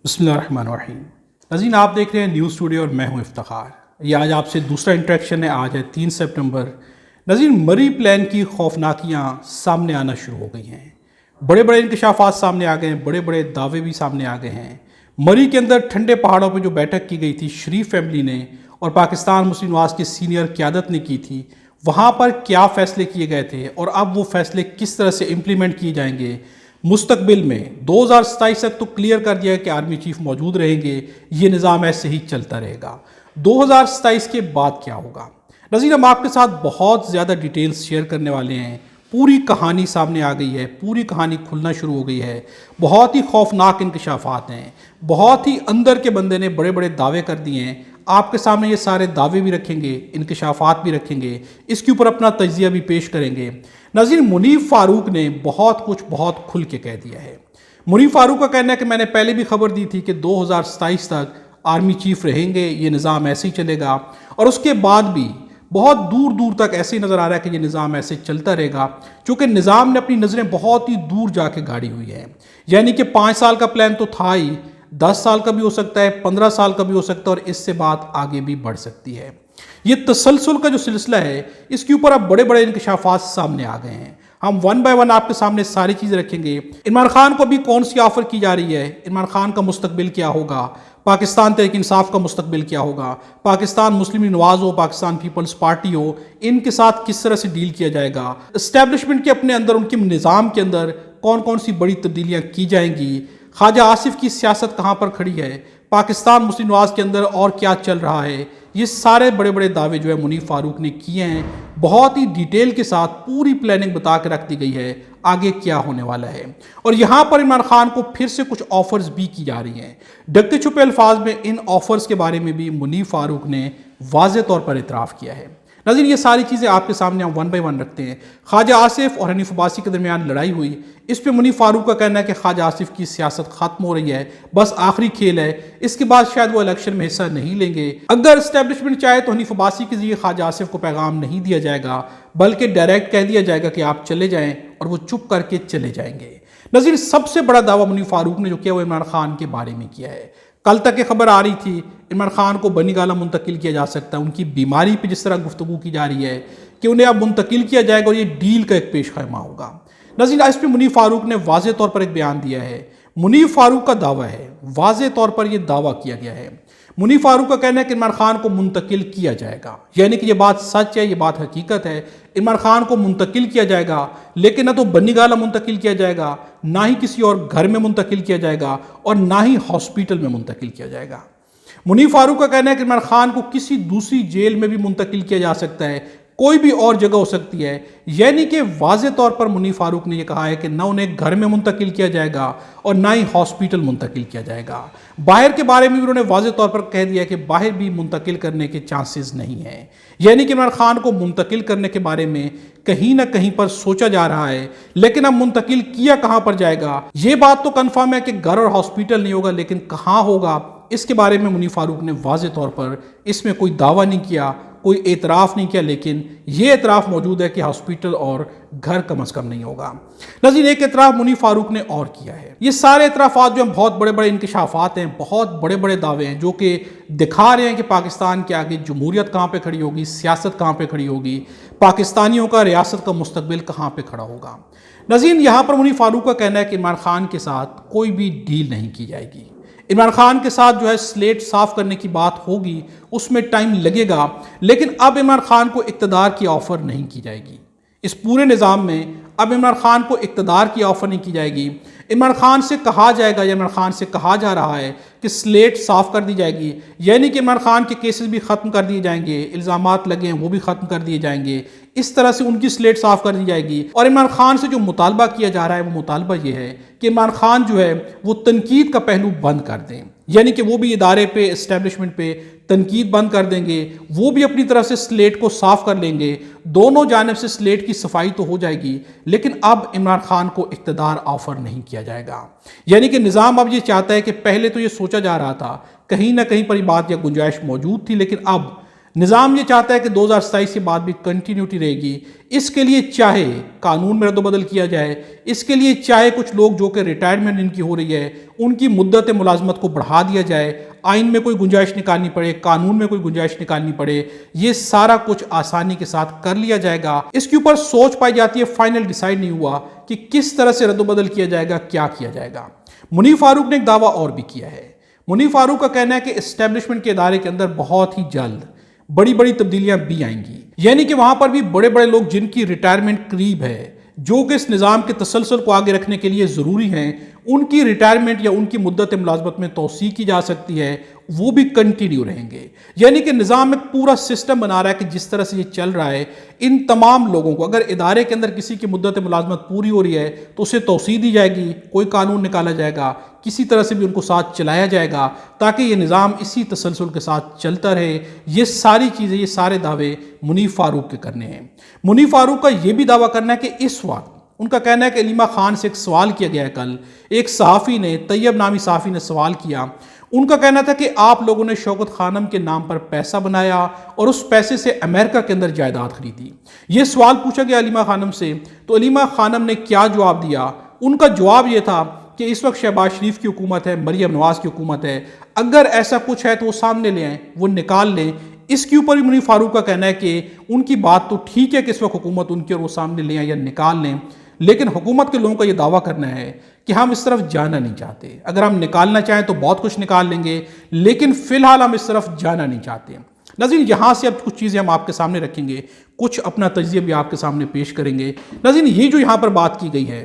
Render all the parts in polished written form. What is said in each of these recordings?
بسم اللہ الرحمن الرحیم۔ ناظرین، آپ دیکھ رہے ہیں نیوز اسٹوڈیو اور میں ہوں افتخار۔ یہ آج آپ سے دوسرا انٹریکشن ہے۔ آج ہے 3 سپٹمبر۔ ناظرین، مری پلان کی خوفناکیاں سامنے آنا شروع ہو گئی ہیں۔ بڑے بڑے انکشافات سامنے آ گئے ہیں، بڑے بڑے دعوے بھی سامنے آ گئے ہیں۔ مری کے اندر ٹھنڈے پہاڑوں پہ جو بیٹھک کی گئی تھی شریف فیملی نے اور پاکستان مسلم نواز کی سینئر قیادت نے کی تھی، وہاں پر کیا فیصلے کیے گئے تھے اور اب وہ فیصلے کس طرح سے امپلیمنٹ کیے جائیں گے مستقبل میں 2027 تک تو کلیئر کر دیا ہے کہ آرمی چیف موجود رہیں گے، یہ نظام ایسے ہی چلتا رہے گا۔ 2027 کے بعد کیا ہوگا؟ ناظرین، ہم آپ کے ساتھ بہت زیادہ ڈیٹیلز شیئر کرنے والے ہیں۔ پوری کہانی سامنے آ گئی ہے، پوری کہانی کھلنا شروع ہو گئی ہے۔ بہت ہی خوفناک انکشافات ہیں، بہت ہی اندر کے بندے نے بڑے بڑے دعوے کر دیے ہیں۔ آپ کے سامنے یہ سارے دعوے بھی رکھیں گے، انکشافات بھی رکھیں گے، اس کے اوپر اپنا تجزیہ بھی پیش کریں گے۔ ناظرین، منیف فاروق نے بہت کچھ بہت کھل کے کہہ دیا ہے۔ منیف فاروق کا کہنا ہے کہ میں نے پہلے بھی خبر دی تھی کہ 2027 تک آرمی چیف رہیں گے، یہ نظام ایسے ہی چلے گا، اور اس کے بعد بھی بہت دور دور تک ایسے ہی نظر آ رہا ہے کہ یہ نظام ایسے چلتا رہے گا، چونکہ نظام نے اپنی نظریں بہت ہی دور جا کے گاڑی ہوئی ہے۔ یعنی کہ 5 سال کا پلان تو تھا ہی، 10 سال کا بھی ہو سکتا ہے، 15 سال کا بھی ہو سکتا ہے، اور اس سے بات آگے بھی بڑھ سکتی ہے۔ یہ تسلسل کا جو سلسلہ ہے، اس کے اوپر اب بڑے بڑے انکشافات سامنے آ گئے ہیں۔ ہم 1 بائی 1 آپ کے سامنے ساری چیزیں رکھیں گے۔ عمران خان کو ابھی کون سی آفر کی جا رہی ہے؟ عمران خان کا مستقبل کیا ہوگا؟ پاکستان تحریک انصاف کا مستقبل کیا ہوگا؟ پاکستان مسلم نواز ہو، پاکستان پیپلز پارٹی ہو، ان کے ساتھ کس طرح سے ڈیل کیا جائے گا؟ اسٹیبلشمنٹ کے اپنے اندر، ان کے نظام کے اندر کون کون سی بڑی تبدیلیاں کی جائیں گی؟ خواجہ آصف کی سیاست کہاں پر کھڑی ہے؟ پاکستان مسلم نواز کے اندر اور کیا چل رہا ہے؟ یہ سارے بڑے بڑے دعوے جو ہے منیف فاروق نے کیے ہیں، بہت ہی ڈیٹیل کے ساتھ پوری پلاننگ بتا کے رکھ دی گئی ہے آگے کیا ہونے والا ہے۔ اور یہاں پر عمران خان کو پھر سے کچھ آفرز بھی کی جا رہی ہیں۔ ڈھکے چھپے الفاظ میں ان آفرز کے بارے میں بھی منیف فاروق نے واضح طور پر اعتراف کیا ہے۔ ناظرین، یہ ساری چیزیں آپ کے سامنے ہم 1 بائی 1 رکھتے ہیں۔ خواجہ آصف اور حنیف عباسی کے درمیان لڑائی ہوئی، اس پہ منیف فاروق کا کہنا ہے کہ خواجہ آصف کی سیاست ختم ہو رہی ہے، بس آخری کھیل ہے، اس کے بعد شاید وہ الیکشن میں حصہ نہیں لیں گے۔ اگر اسٹیبلشمنٹ چاہے تو حنیف عباسی کے ذریعے خواجہ آصف کو پیغام نہیں دیا جائے گا، بلکہ ڈائریکٹ کہہ دیا جائے گا کہ آپ چلے جائیں، اور وہ چپ کر کے چلے جائیں گے۔ ناظرین، سب سے بڑا دعویٰ منیف فاروق نے جو کیا وہ عمران خان کے بارے میں کیا ہے۔ کل تک یہ خبر آ رہی تھی عمران خان کو بنی گالہ منتقل کیا جا سکتا ہے، ان کی بیماری پہ جس طرح گفتگو کی جا رہی ہے کہ انہیں اب منتقل کیا جائے گا اور یہ ڈیل کا ایک پیش خیمہ ہوگا۔ ناظرین، اس پہ منیف فاروق نے واضح طور پر ایک بیان دیا ہے۔ منیف فاروق کا دعویٰ ہے، واضح طور پر یہ دعویٰ کیا گیا ہے۔ منیف فاروق کا کہنا ہے کہ عمران خان کو منتقل کیا جائے گا، یعنی کہ یہ بات سچ ہے، یہ بات حقیقت ہے۔ عمران خان کو منتقل کیا جائے گا، لیکن نہ تو بنی گالہ منتقل کیا جائے گا، نہ ہی کسی اور گھر میں منتقل کیا جائے گا، اور نہ ہی ہاسپٹل میں منتقل کیا جائے گا۔ منیف فاروق کا کہنا ہے کہ عمران خان کو کسی دوسری جیل میں بھی منتقل کیا جا سکتا ہے، کوئی بھی اور جگہ ہو سکتی ہے۔ یعنی کہ واضح طور پر منیف فاروق نے یہ کہا ہے کہ نہ انہیں گھر میں منتقل کیا جائے گا اور نہ ہی ہاسپٹل منتقل کیا جائے گا۔ باہر کے بارے میں بھی انہوں نے واضح طور پر کہہ دیا کہ باہر بھی منتقل کرنے کے چانسز نہیں ہیں۔ یعنی کہ عمران خان کو منتقل کرنے کے بارے میں کہیں نہ کہیں پر سوچا جا رہا ہے، لیکن اب منتقل کیا کہاں پر جائے گا؟ یہ بات تو کنفرم ہے کہ گھر اور ہاسپٹل نہیں ہوگا، لیکن کہاں ہوگا اس کے بارے میں منیف فاروق نے واضح طور پر اس میں کوئی دعویٰ نہیں کیا، کوئی اعتراف نہیں کیا، لیکن یہ اعتراف موجود ہے کہ ہاسپٹل اور گھر کم از کم نہیں ہوگا۔ ناظرین، ایک اعتراف منیف فاروق نے اور کیا ہے۔ یہ سارے اعترافات جو ہیں بہت بڑے بڑے انکشافات ہیں، بہت بڑے بڑے دعوے ہیں جو کہ دکھا رہے ہیں کہ پاکستان کے آگے جمہوریت کہاں پہ کھڑی ہوگی، سیاست کہاں پہ کھڑی ہوگی، پاکستانیوں کا ریاست کا مستقبل کہاں پہ کھڑا ہوگا۔ ناظرین، یہاں پر منیف فاروق کا کہنا ہے کہ عمران خان کے ساتھ کوئی بھی ڈیل نہیں کی جائے گی۔ عمران خان کے ساتھ جو ہے سلیٹ صاف کرنے کی بات ہوگی، اس میں ٹائم لگے گا، لیکن اب عمران خان کو اقتدار کی آفر نہیں کی جائے گی۔ اس پورے نظام میں اب عمران خان کو اقتدار کی آفر نہیں کی جائے گی۔ عمران خان سے کہا جائے گا، یا عمران خان سے کہا جا رہا ہے کہ سلیٹ صاف کر دی جائے گی، یعنی کہ عمران خان کے کیسز بھی ختم کر دیے جائیں گے، الزامات لگے ہیں وہ بھی ختم کر دیے جائیں گے، اس طرح سے ان کی سلیٹ صاف کر دی جائے گی۔ اور عمران خان سے جو مطالبہ کیا جا رہا ہے وہ مطالبہ یہ ہے کہ عمران خان جو ہے وہ تنقید کا پہلو بند کر دیں، یعنی کہ وہ بھی ادارے پہ، اسٹیبلشمنٹ پہ تنقید بند کر دیں گے، وہ بھی اپنی طرف سے سلیٹ کو صاف کر لیں گے، دونوں جانب سے سلیٹ کی صفائی تو ہو جائے گی، لیکن اب عمران خان کو اقتدار آفر نہیں کیا جائے گا۔ یعنی کہ نظام اب یہ چاہتا ہے کہ پہلے تو یہ سوچا جا رہا تھا، کہیں نہ کہیں پر یہ بات یا گنجائش موجود تھی، لیکن اب نظام یہ چاہتا ہے کہ 2027 کے بعد بھی کنٹینیوٹی رہے گی، اس کے لیے چاہے قانون میں رد و بدل کیا جائے، اس کے لیے چاہے کچھ لوگ جو کہ ریٹائرمنٹ ان کی ہو رہی ہے ان کی مدت ملازمت کو بڑھا دیا جائے، آئین میں کوئی گنجائش نکالنی پڑے، قانون میں کوئی گنجائش نکالنی پڑے، یہ سارا کچھ آسانی کے ساتھ کر لیا جائے گا۔ اس کے اوپر سوچ پائی جاتی ہے، فائنل ڈیسائیڈ نہیں ہوا کہ کس طرح سے رد و بدل کیا جائے گا، کیا کیا جائے گا۔ منیف فاروق نے ایک دعویٰ اور بھی کیا ہے۔ منیف فاروق کا کہنا ہے کہ اسٹیبلشمنٹ کے ادارے کے اندر بہت ہی جلد بڑی بڑی تبدیلیاں بھی آئیں گی، یعنی کہ وہاں پر بھی بڑے بڑے لوگ جن کی ریٹائرمنٹ قریب ہے، جو کہ اس نظام کے تسلسل کو آگے رکھنے کے لیے ضروری ہیں، ان کی ریٹائرمنٹ یا ان کی مدت ملازمت میں توسیع کی جا سکتی ہے، وہ بھی کنٹینیو رہیں گے۔ یعنی کہ نظام ایک پورا سسٹم بنا رہا ہے کہ جس طرح سے یہ چل رہا ہے، ان تمام لوگوں کو اگر ادارے کے اندر کسی کی مدت ملازمت پوری ہو رہی ہے تو اسے توسیع دی جائے گی، کوئی قانون نکالا جائے گا، کسی طرح سے بھی ان کو ساتھ چلایا جائے گا تاکہ یہ نظام اسی تسلسل کے ساتھ چلتا رہے۔ یہ ساری چیزیں، یہ سارے دعوے منیف فاروق کے کرنے ہیں۔ منیف فاروق کا یہ بھی دعویٰ کرنا ہے کہ اس وقت ان کا کہنا ہے کہ علیمہ خان سے ایک سوال کیا گیا ہے، کل ایک صحافی نے، طیب نامی صحافی نے سوال کیا، ان کا کہنا تھا کہ آپ لوگوں نے شوکت خانم کے نام پر پیسہ بنایا اور اس پیسے سے امریکہ کے اندر جائیداد خریدی۔ یہ سوال پوچھا گیا علیمہ خانم سے، تو علیمہ خانم نے کیا جواب دیا؟ ان کا جواب یہ تھا کہ اس وقت شہباز شریف کی حکومت ہے، مریم نواز کی حکومت ہے، اگر ایسا کچھ ہے تو وہ سامنے لے آئیں، وہ نکال لیں۔ اس کے اوپر بھی منیف فاروق کا کہنا ہے کہ ان کی بات تو ٹھیک ہے کہ اس وقت حکومت ان کی اور وہ سامنے لے آئیں یا نکال لیں، لیکن حکومت کے لوگوں کا یہ دعویٰ کرنا ہے کہ ہم اس طرف جانا نہیں چاہتے۔ اگر ہم نکالنا چاہیں تو بہت کچھ نکال لیں گے، لیکن فی الحال ہم اس طرف جانا نہیں چاہتے۔ ناظرین، یہاں سے اب کچھ چیزیں ہم آپ کے سامنے رکھیں گے، کچھ اپنا تجزیہ بھی آپ کے سامنے پیش کریں گے۔ ناظرین، یہ جو یہاں پر بات کی گئی ہے،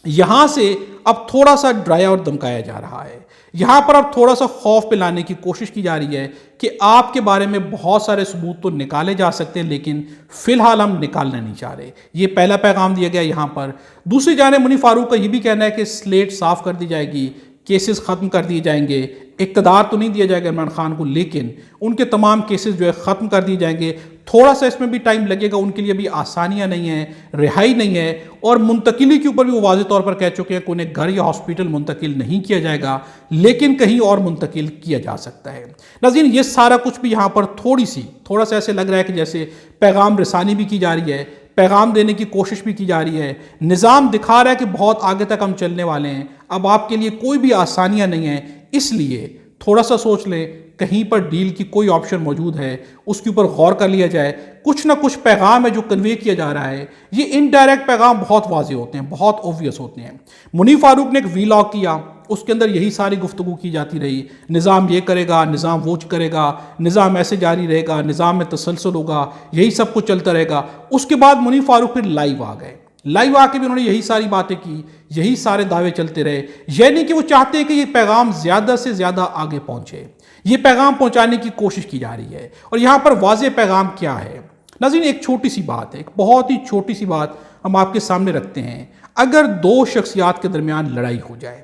یہاں سے اب تھوڑا سا ڈرایا اور دمکایا جا رہا ہے، یہاں پر اب تھوڑا سا خوف پہ لانے کی کوشش کی جا رہی ہے کہ آپ کے بارے میں بہت سارے ثبوت تو نکالے جا سکتے ہیں، لیکن فی الحال ہم نکالنا نہیں چاہ رہے۔ یہ پہلا پیغام دیا گیا یہاں پر۔ دوسری جانب منیف فاروق کا یہ بھی کہنا ہے کہ سلیٹ صاف کر دی جائے گی، کیسز ختم کر دیے جائیں گے، اقتدار تو نہیں دیا جائے گا عمران خان کو، لیکن ان کے تمام کیسز جو ہے ختم کر دیے جائیں گے۔ تھوڑا سا اس میں بھی ٹائم لگے گا، ان کے لیے بھی آسانیاں نہیں ہیں، رہائی نہیں ہے، اور منتقلی کے اوپر بھی وہ واضح طور پر کہہ چکے ہیں کہ انہیں گھر یا ہاسپٹل منتقل نہیں کیا جائے گا، لیکن کہیں اور منتقل کیا جا سکتا ہے۔ ناظرین، یہ سارا کچھ بھی یہاں پر تھوڑا سا ایسے لگ رہا ہے کہ جیسے پیغام رسانی بھی کی جا رہی ہے، پیغام دینے کی کوشش بھی کی جا رہی ہے، نظام دکھا رہا ہے کہ بہت آگے تک ہم چلنے والے ہیں، اب آپ کے لیے کوئی بھی آسانیاں نہیں ہیں، اس لیے تھوڑا سا سوچ لیں، کہیں پر ڈیل کی کوئی آپشن موجود ہے، اس کے اوپر غور کر لیا جائے۔ کچھ نہ کچھ پیغام ہے جو کنوے کیا جا رہا ہے، یہ انڈائریکٹ پیغام بہت واضح ہوتے ہیں، بہت اوبویس ہوتے ہیں۔ منیف فاروق نے ایک وی لاگ کیا، اس کے اندر یہی ساری گفتگو کی جاتی رہی، نظام یہ کرے گا، نظام وہ کرے گا، نظام ایسے جاری رہے گا، نظام میں تسلسل ہوگا، یہی سب کچھ چلتا رہے گا۔ اس کے بعد منیف فاروق پھر لائیو آ گئے، لائیو آ کے بھی انہوں نے یہی ساری باتیں کی، یہی سارے دعوے چلتے رہے، یعنی کہ وہ چاہتے ہیں کہ یہ پیغام زیادہ سے زیادہ آگے پہنچے، یہ پیغام پہنچانے کی کوشش کی جا رہی ہے۔ اور یہاں پر واضح پیغام کیا ہے؟ ناظرین، ایک چھوٹی سی بات ہے، ایک بہت ہی چھوٹی سی بات ہم آپ کے سامنے رکھتے ہیں۔ اگر دو شخصیات کے درمیان لڑائی ہو جائے،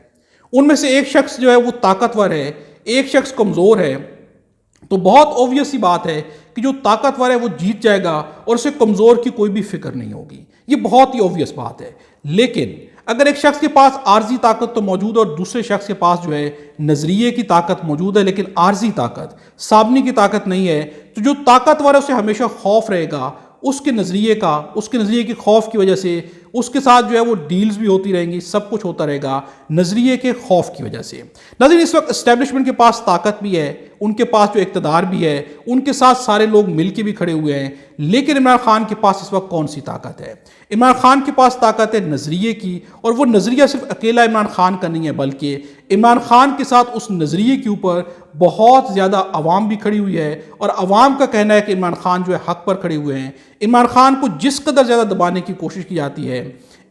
ان میں سے ایک شخص جو ہے وہ طاقتور ہے، ایک شخص کمزور ہے، تو بہت اوبویس سی بات ہے کہ جو طاقتور ہے وہ جیت جائے گا اور اسے کمزور کی کوئی بھی فکر نہیں ہوگی، یہ بہت ہی اوبویس بات ہے۔ لیکن اگر ایک شخص کے پاس عارضی طاقت تو موجود ہے اور دوسرے شخص کے پاس جو ہے نظریے کی طاقت موجود ہے، لیکن عارضی طاقت، سامنے کی طاقت نہیں ہے، تو جو طاقتور ہے اسے ہمیشہ خوف رہے گا اس کے نظریے کا، اس کے نظریے کے خوف کی وجہ سے اس کے ساتھ جو ہے وہ ڈیلز بھی ہوتی رہیں گی، سب کچھ ہوتا رہے گا نظریے کے خوف کی وجہ سے۔ ناظرین، اس وقت اسٹیبلشمنٹ کے پاس طاقت بھی ہے، ان کے پاس جو اقتدار بھی ہے، ان کے ساتھ سارے لوگ مل کے بھی کھڑے ہوئے ہیں، لیکن عمران خان کے پاس اس وقت کون سی طاقت ہے؟ عمران خان کے پاس طاقت ہے نظریے کی، اور وہ نظریہ صرف اکیلا عمران خان کا نہیں ہے، بلکہ عمران خان کے ساتھ اس نظریے کے اوپر بہت زیادہ عوام بھی کھڑی ہوئی ہے، اور عوام کا کہنا ہے کہ عمران خان جو ہے حق پر کھڑے ہوئے ہیں۔ عمران خان کو جس قدر زیادہ دبانے کی کوشش کی جاتی ہے،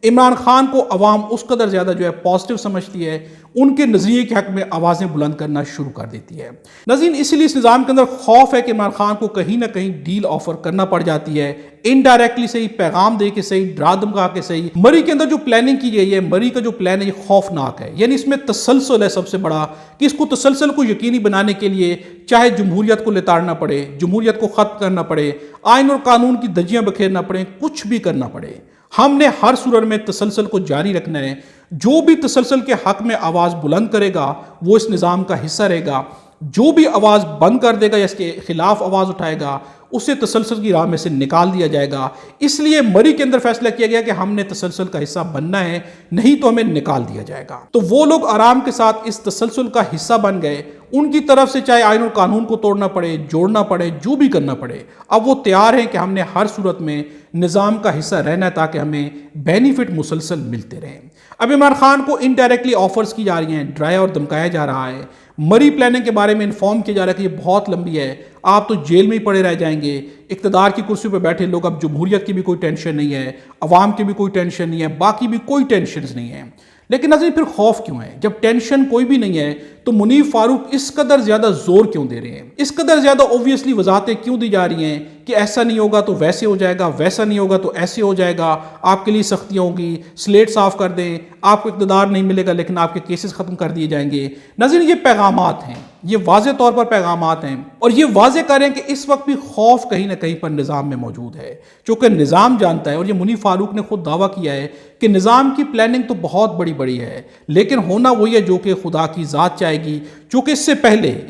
عمران خان کو عوام اس قدر زیادہ جو ہے پازیٹیو سمجھتی ہے، ان کے نظریے کے حق میں آوازیں بلند کرنا شروع کر دیتی ہے۔ ناظرین، اسی لیے اس نظام کے اندر خوف ہے کہ عمران خان کو کہیں نہ کہیں ڈیل آفر کرنا پڑ جاتی ہے، انڈائریکٹلی صحیح، پیغام دے کے صحیح، ڈرا دھمکا کے صحیح۔ مری کے اندر جو پلاننگ کی گئی ہے، مری کا جو پلان ہے، یہ خوفناک ہے، یعنی اس میں تسلسل ہے سب سے بڑا، کہ اس کو تسلسل کو یقینی بنانے کے لیے چاہے جمہوریت کو لتاڑنا پڑے، جمہوریت کو ختم کرنا پڑے، آئین اور قانون کی دھجیاں بکھیرنا پڑے، کچھ بھی کرنا پڑے، ہم نے ہر صورت میں تسلسل کو جاری رکھنا ہے۔ جو بھی تسلسل کے حق میں آواز بلند کرے گا وہ اس نظام کا حصہ رہے گا، جو بھی آواز بند کر دے گا یا اس کے خلاف آواز اٹھائے گا اسے تسلسل کی راہ میں سے نکال دیا جائے گا۔ اس لیے مری کے اندر فیصلہ کیا گیا کہ ہم نے تسلسل کا حصہ بننا ہے، نہیں تو ہمیں نکال دیا جائے گا۔ تو وہ لوگ آرام کے ساتھ اس تسلسل کا حصہ بن گئے، ان کی طرف سے چاہے آئین اور قانون کو توڑنا پڑے، جوڑنا پڑے، جو بھی کرنا پڑے، اب وہ تیار ہیں کہ ہم نے ہر صورت میں نظام کا حصہ رہنا ہے تاکہ ہمیں بینیفٹ مسلسل ملتے رہیں۔ اب عمران خان کو انڈائریکٹلی آفرز کی جا رہی ہیں، ڈرایا اور دھمکایا جا رہا ہے، مری پلاننگ کے بارے میں انفارم کیا جا رہا ہے کہ یہ بہت لمبی ہے، آپ تو جیل میں ہی پڑے رہ جائیں گے، اقتدار کی کرسی پہ بیٹھے لوگ، اب جمہوریت کی بھی کوئی ٹینشن نہیں ہے، عوام کی بھی کوئی ٹینشن نہیں ہے، باقی بھی کوئی ٹینشنز نہیں ہیں۔ لیکن ناظرین پھر خوف کیوں ہے؟ جب ٹینشن کوئی بھی نہیں ہے تو منیف فاروق اس قدر زیادہ زور کیوں دے رہے ہیں؟ اس قدر زیادہ اوبویسلی وضاحتیں کیوں دی جا رہی ہیں کہ ایسا نہیں ہوگا تو ویسے ہو جائے گا، ویسا نہیں ہوگا تو ایسے ہو جائے گا، آپ کے لیے سختیاں ہوں گی، سلیٹ صاف کر دیں، آپ کو اقتدار نہیں ملے گا لیکن آپ کے کیسز ختم کر دیے جائیں گے۔ ناظرین یہ پیغامات ہیں، یہ واضح طور پر پیغامات ہیں، اور یہ واضح کریں کہ اس وقت بھی خوف کہیں نہ کہیں پر نظام میں موجود ہے، چونکہ نظام جانتا ہے، اور یہ منیف فاروق نے خود دعویٰ کیا ہے کہ نظام کی پلاننگ تو بہت بڑی ہے، لیکن ہونا وہی ہے جو کہ خدا کی ذات چاہے گی۔ چونکہ اس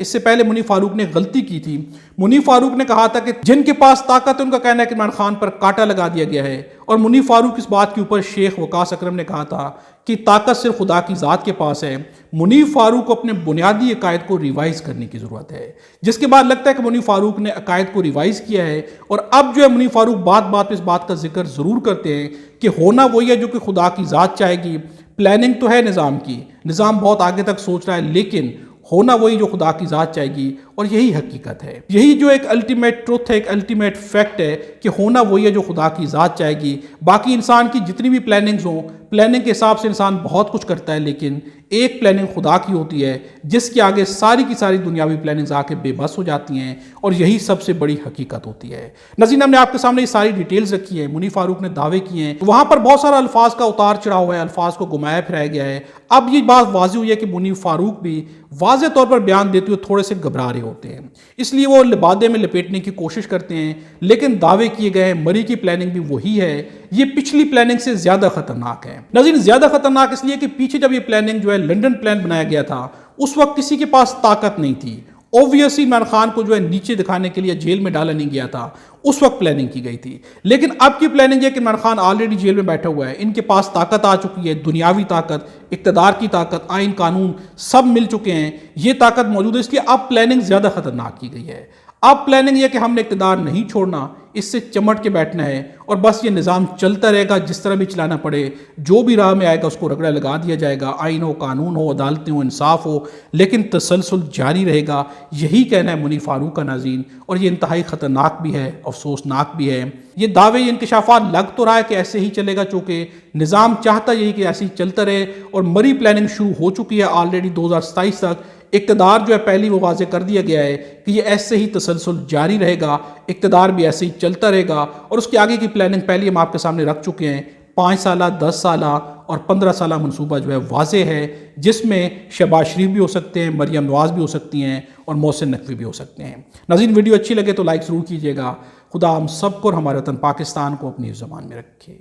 سے پہلے منیف فاروق نے غلطی کی تھی۔ منیف فاروق نے کہا تھا کہ جن کے پاس طاقت ہے ان کا کہنا ہے کہ عمران خان پر کانٹا لگا دیا گیا ہے، اور منیف فاروق اس بات کے اوپر شیخ وقاص اکرم نے کہا تھا کہ طاقت صرف خدا کی ذات کے پاس ہے۔ منیف فاروق کو اپنے بنیادی عقائد کو ریوائز کرنے کی ضرورت ہے، جس کے بعد لگتا ہے کہ منیف فاروق نے عقائد کو ریوائز کیا ہے، اور اب جو ہے منیف فاروق بات پہ اس بات کا ذکر ضرور کرتے ہیں کہ ہونا وہی ہے جو کہ خدا کی ذات چاہے گی۔ پلاننگ تو ہے نظام کی، نظام بہت آگے تک سوچ رہا ہے، لیکن ہونا وہی جو خدا کی ذات چاہے گی، اور یہی حقیقت ہے، یہی جو ایک الٹیمیٹ ٹروتھ ہے، ایک الٹیمیٹ فیکٹ ہے کہ ہونا وہی ہے جو خدا کی ذات چاہے گی۔ باقی انسان کی جتنی بھی پلاننگز ہوں، پلاننگ کے حساب سے انسان بہت کچھ کرتا ہے، لیکن ایک پلاننگ خدا کی ہوتی ہے جس کے آگے ساری کی ساری دنیاوی پلاننگز آ کے بے بس ہو جاتی ہیں، اور یہی سب سے بڑی حقیقت ہوتی ہے۔ ناظرین، ہم نے آپ کے سامنے یہ ساری ڈیٹیلز رکھی ہیں، منیف فاروق نے دعوے کیے ہیں، وہاں پر بہت سارا الفاظ کا اتار چڑھاؤ ہوا ہے، الفاظ کو گھمایا پھرایا گیا ہے۔ اب یہ بات واضح ہوئی ہے کہ منیف فاروق بھی واضح طور پر بیان دیتے ہوئے تھوڑے سے گھبرا رہے ہوتے ہیں، اس لیے وہ لبادے میں لپیٹنے کی کوشش کرتے ہیں، لیکن دعوے کیے گئے مری کی پلاننگ بھی وہی ہے، یہ پچھلی پلاننگ سے زیادہ خطرناک ہے۔ ناظرین، زیادہ خطرناک اس لیے کہ پیچھے جب یہ پلاننگ جو ہے لنڈن پلان بنایا گیا تھا، اس وقت کسی کے پاس طاقت نہیں تھی، اوبویسلی عمران خان کو جو ہے نیچے دکھانے کے لیے جیل میں ڈالا نہیں گیا تھا، اس وقت پلاننگ کی گئی تھی۔ لیکن اب کی پلاننگ یہ کہ عمران خان آلریڈی جیل میں بیٹھا ہوا ہے، ان کے پاس طاقت آ چکی ہے، دنیاوی طاقت، اقتدار کی طاقت، آئین قانون سب مل چکے ہیں، یہ طاقت موجود ہے، اس لیے اب پلاننگ زیادہ خطرناک کی گئی ہے۔ اب پلاننگ یہ کہ ہم نے اقتدار نہیں چھوڑنا، اس سے چمٹ کے بیٹھنا ہے، اور بس یہ نظام چلتا رہے گا، جس طرح بھی چلانا پڑے، جو بھی راہ میں آئے گا اس کو رگڑا لگا دیا جائے گا، آئین ہو، قانون ہو، عدالتیں ہو، انصاف ہو، لیکن تسلسل جاری رہے گا۔ یہی کہنا ہے منیف فاروق کا ناظرین، اور یہ انتہائی خطرناک بھی ہے، افسوسناک بھی ہے۔ یہ دعوے، یہ انکشافات لگ تو رہا ہے کہ ایسے ہی چلے گا، چونکہ نظام چاہتا یہی کہ ایسے ہی چلتا رہے، اور مری پلاننگ شروع ہو چکی ہے آلریڈی 2027 تک۔ اقتدار جو ہے پہلی وہ واضح کر دیا گیا ہے کہ یہ ایسے ہی تسلسل جاری رہے گا، اقتدار بھی ایسے ہی چلتا رہے گا، اور اس کے آگے کی پلاننگ پہلی ہم آپ کے سامنے رکھ چکے ہیں۔ 5 سالہ، 10 سالہ اور 15 سالہ منصوبہ جو ہے واضح ہے، جس میں شہباز شریف بھی ہو سکتے ہیں، مریم نواز بھی ہو سکتی ہیں، اور محسن نقوی بھی ہو سکتے ہیں۔ ناظرین، ویڈیو اچھی لگے تو لائک ضرور کیجیے گا۔ خدا ہم سب کو اور ہمارے وطن پاکستان کو اپنی زبان میں رکھے۔